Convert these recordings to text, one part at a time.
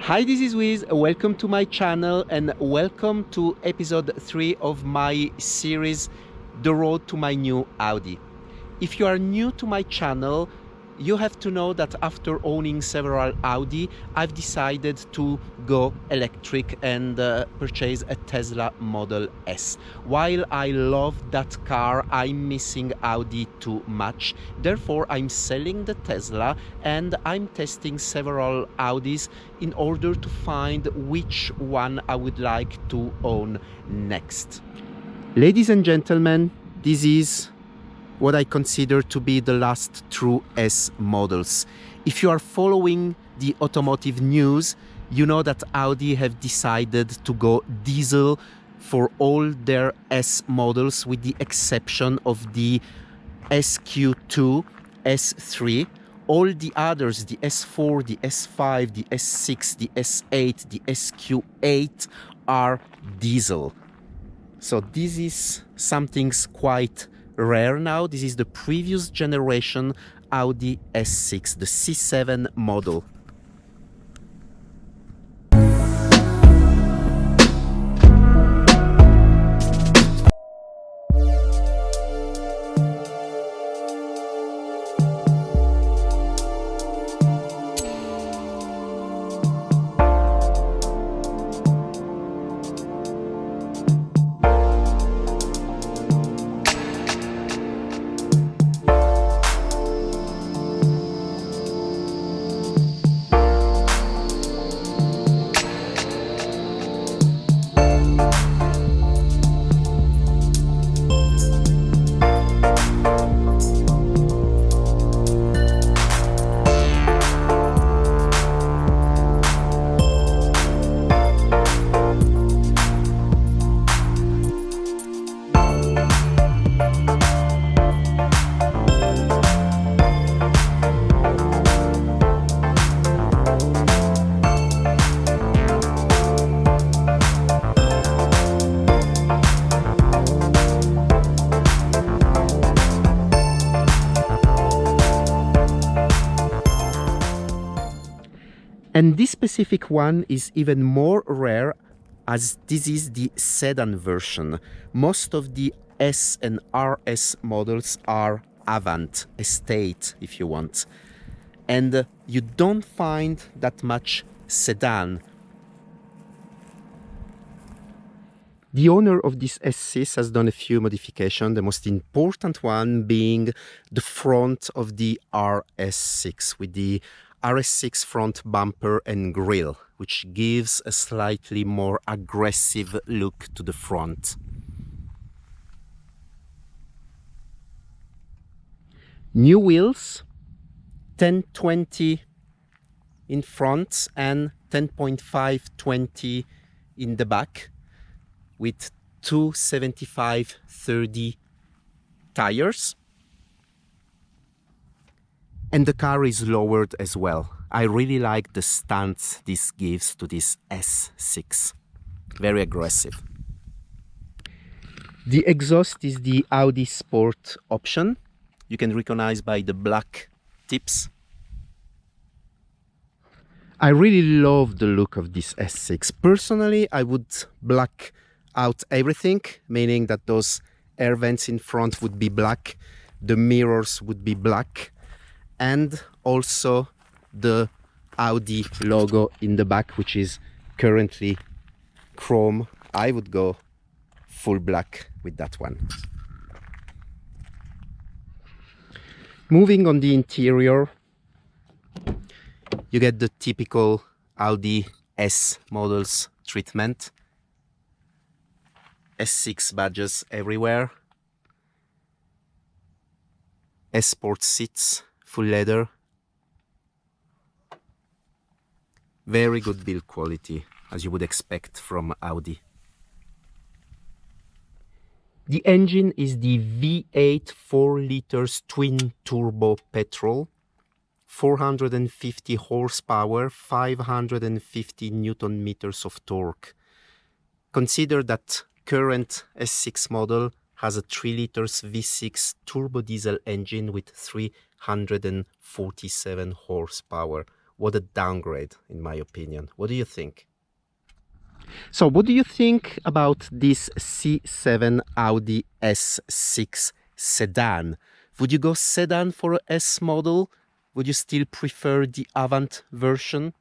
Hi, this is Wiz. Welcome to my channel and welcome to episode 3 of my series, The Road to My New Audi. If you are new to my channel, you have to know that after owning several Audi, I've decided to go electric and purchase a Tesla Model S. While I love that car, I'm missing Audi too much. Therefore, I'm selling the Tesla and I'm testing several Audis in order to find which one I would like to own next. Ladies and gentlemen, this is what I consider to be the last true S models. If you are following the automotive news, you know that Audi have decided to go diesel for all their S models with the exception of the SQ2, S3. All the others, the S4, the S5, the S6, the S8, the SQ8 are diesel. So this is something quite rare now. This is the previous generation Audi S6, the C7 model. And this specific one is even more rare as this is the sedan version. Most of the S and RS models are Avant, Estate if you want. And you don't find that much sedan. The owner of this S6 has done a few modifications, the most important one being the front of the RS6 with the RS6 front bumper and grille, which gives a slightly more aggressive look to the front. New wheels, 1020 in front and 10.520 in the back, with 275/30 tires. And the car is lowered as well. I really like the stance this gives to this S6. Very aggressive. The exhaust is the Audi Sport option. You can recognize by the black tips. I really love the look of this S6. Personally, I would black out everything, meaning that those air vents in front would be black, the mirrors would be black, and also the Audi logo in the back, which is currently chrome. I would go full black with that one. Moving on the interior, you get the typical Audi S models treatment. S6 badges everywhere. S-Sport seats, full leather. Very good build quality, as you would expect from Audi. The engine is the V8 4 liters twin turbo petrol, 450 horsepower, 550 Newton meters of torque. Consider that current S6 model has a 3 liters V6 turbo diesel engine with 347 horsepower, what a downgrade, in my opinion. What do you think? So what do you think about this C7 Audi S6 sedan? Would you go sedan for a S model? Would you still prefer the Avant version?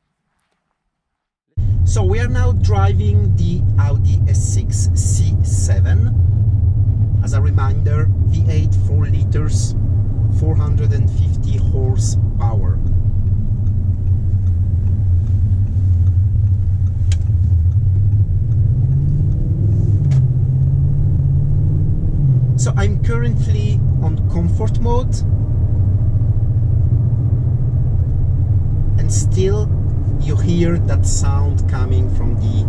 So we are now driving the Audi S6 C7. As a reminder, V8 4 liters, 450 horsepower. So I'm currently on comfort mode, and still you hear that sound coming from the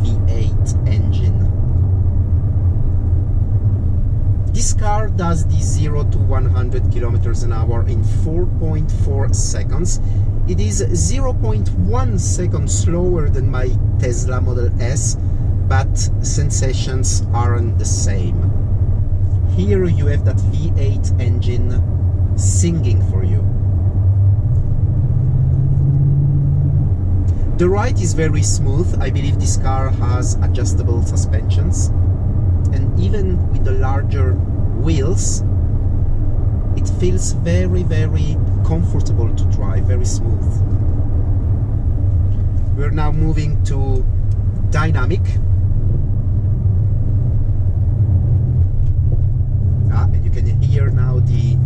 V8 engine. This car does the 0 to 100 kilometers an hour in 4.4 seconds. It is 0.1 second slower than my Tesla Model S, but sensations aren't the same. Here you have that V8 engine singing for you. The ride is very smooth. I believe this car has adjustable suspensions, and even with the larger wheels, it feels very, very comfortable to drive, very smooth. We're now moving to dynamic. And you can hear now the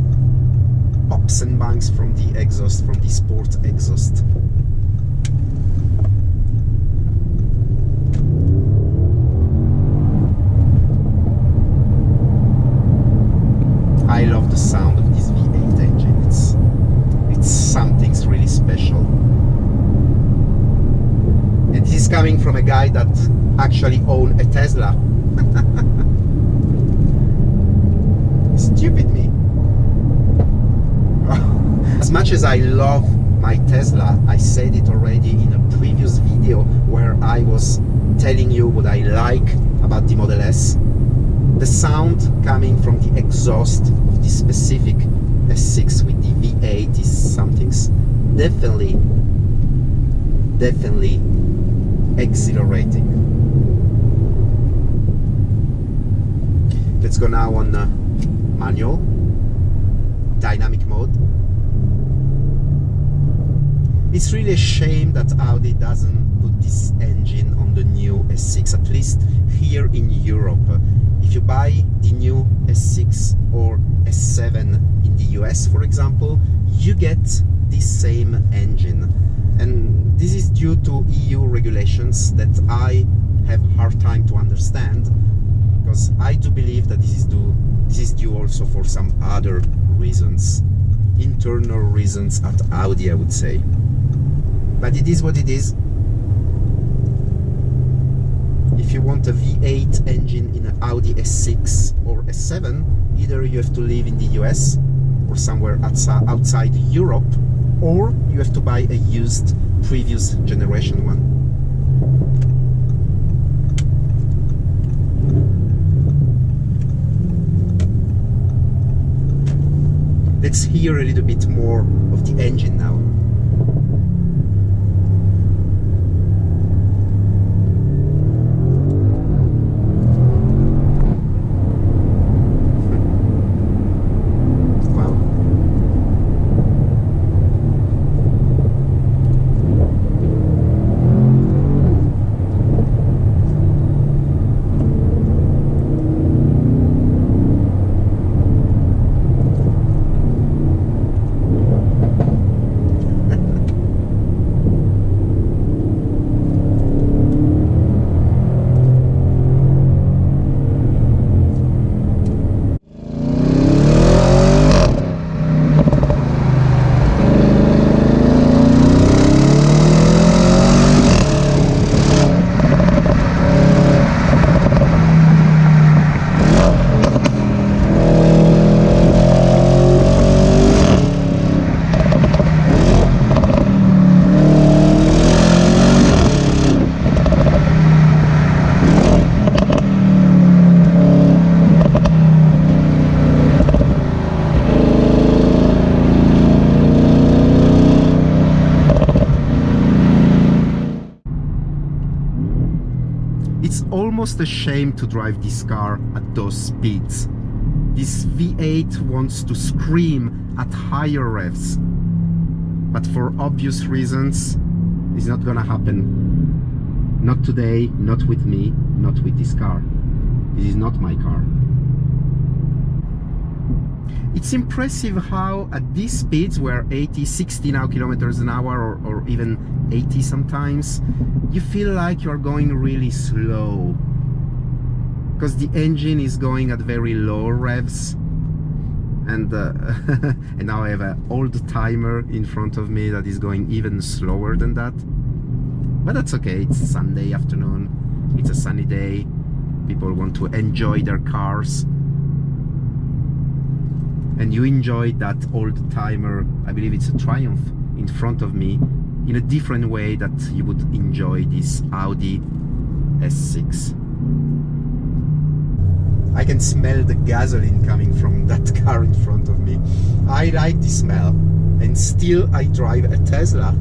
pops and bangs from the exhaust, from the sport exhaust. I love the sound of this V8 engine. It's something really special. And this is coming from a guy that actually owned a Tesla. Stupid me. As much as I love my Tesla, I said it already in a previous video where I was telling you what I like about the Model S. The sound coming from the exhaust of this specific S6 with the V8 is something definitely exhilarating. Let's go now on manual, dynamic mode. It's really a shame that Audi doesn't put this engine on the new S6, at least here in Europe. If you buy the new S6 or S7 in the US, for example, you get this same engine. And this is due to EU regulations that I have a hard time to understand, because I do believe that this is due also for some other reasons, internal reasons at Audi, I would say. But it is what it is. If you want a V8 engine in an Audi S6 or S7, either you have to live in the US or somewhere outside Europe, or you have to buy a used previous generation one. Let's hear a little bit more of the engine now. It's almost a shame to drive this car at those speeds. This V8 wants to scream at higher revs, but for obvious reasons, it's not gonna happen. Not today, not with me, not with this car. This is not my car. It's impressive how at these speeds, where 80, 60 now kilometers an hour, or even 80 sometimes, you feel like you're going really slow, because the engine is going at very low revs, and and now I have an old timer in front of me that is going even slower than that. But that's okay, it's Sunday afternoon, it's a sunny day, people want to enjoy their cars. And you enjoy that old timer, I believe it's a Triumph, in front of me in a different way that you would enjoy this Audi S6. I can smell the gasoline coming from that car in front of me. I like the smell, and still I drive a Tesla.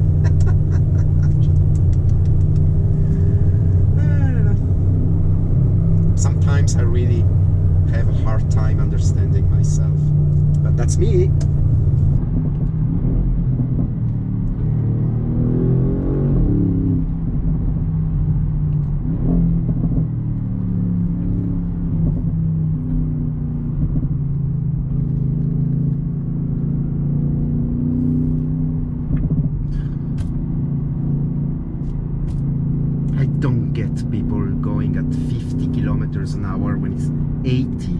Sometimes I really have a hard time understanding myself. But that's me. I don't get people going at 50 kilometers an hour when it's 80.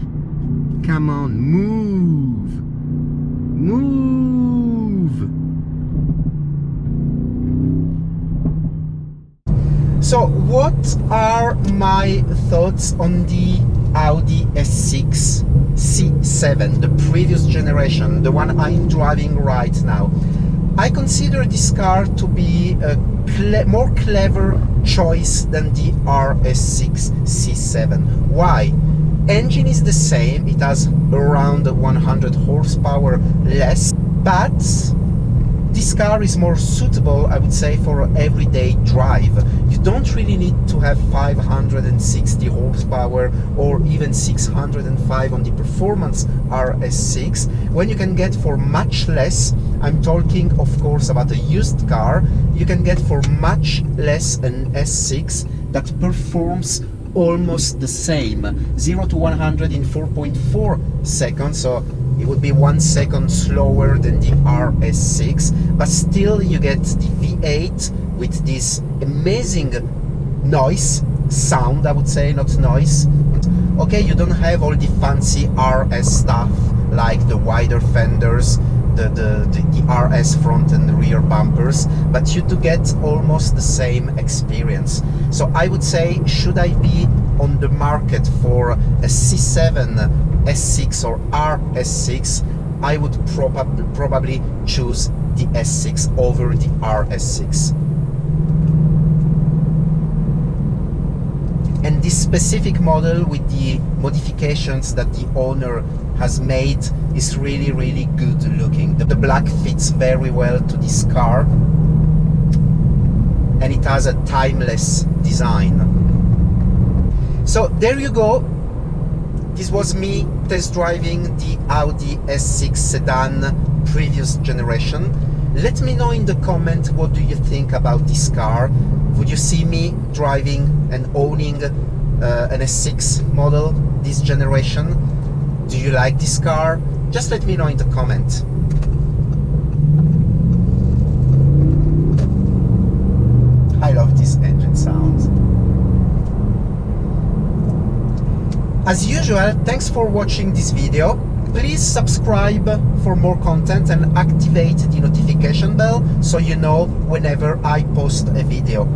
Come on, move! Move! So what are my thoughts on the Audi S6 C7, the previous generation, the one I'm driving right now? I consider this car to be a more clever choice than the RS6 C7. Why? Engine is the same, it has around 100 horsepower less, but this car is more suitable, I would say, for everyday drive. You don't really need to have 560 horsepower or even 605 on the performance RS6, when you can get for much less. I'm talking of course about a used car. You can get for much less an S6 that performs almost the same, 0 to 100 in 4.4 seconds, so it would be 1 second slower than the RS6, but still you get the V8 with this amazing sound, I would say, not noise. Okay, you don't have all the fancy RS stuff like the wider fenders, the RS front and rear bumpers, but you do get almost the same experience. So I would say, should I be on the market for a C7, S6 or RS6, I would probably choose the S6 over the RS6. And this specific model with the modifications that the owner has made is really, really good looking. The black fits very well to this car, and it has a timeless design. So there you go. This was me test driving the Audi S6 sedan previous generation. Let me know in the comment, what do you think about this car? Would you see me driving and owning an S6 model this generation? Do you like this car? Just let me know in the comment. I love this engine sound. As usual, thanks for watching this video. Please subscribe for more content and activate the notification bell so you know whenever I post a video.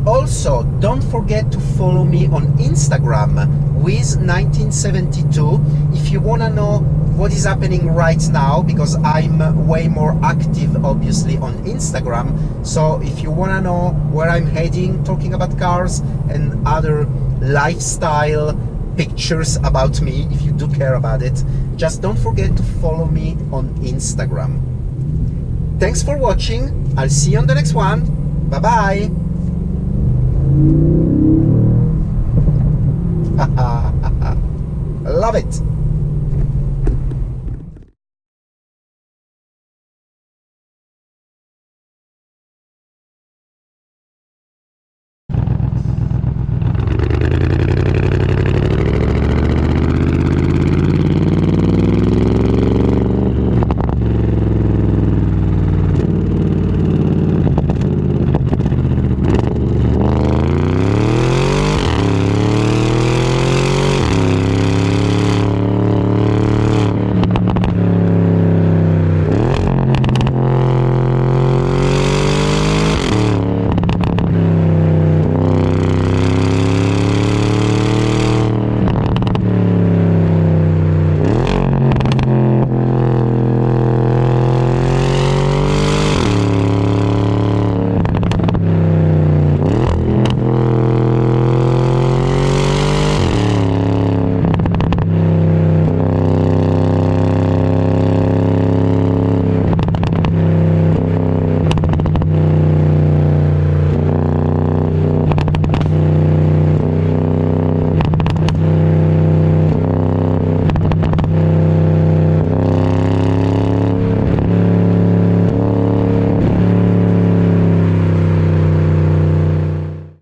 Also, don't forget to follow me on Instagram, Wiz1972, if you want to know what is happening right now, because I'm way more active obviously on Instagram. So if you want to know where I'm heading, talking about cars and other lifestyle pictures about me, if you do care about it, just don't forget to follow me on Instagram. Thanks for watching. I'll see you on the next one. Bye bye. Love it.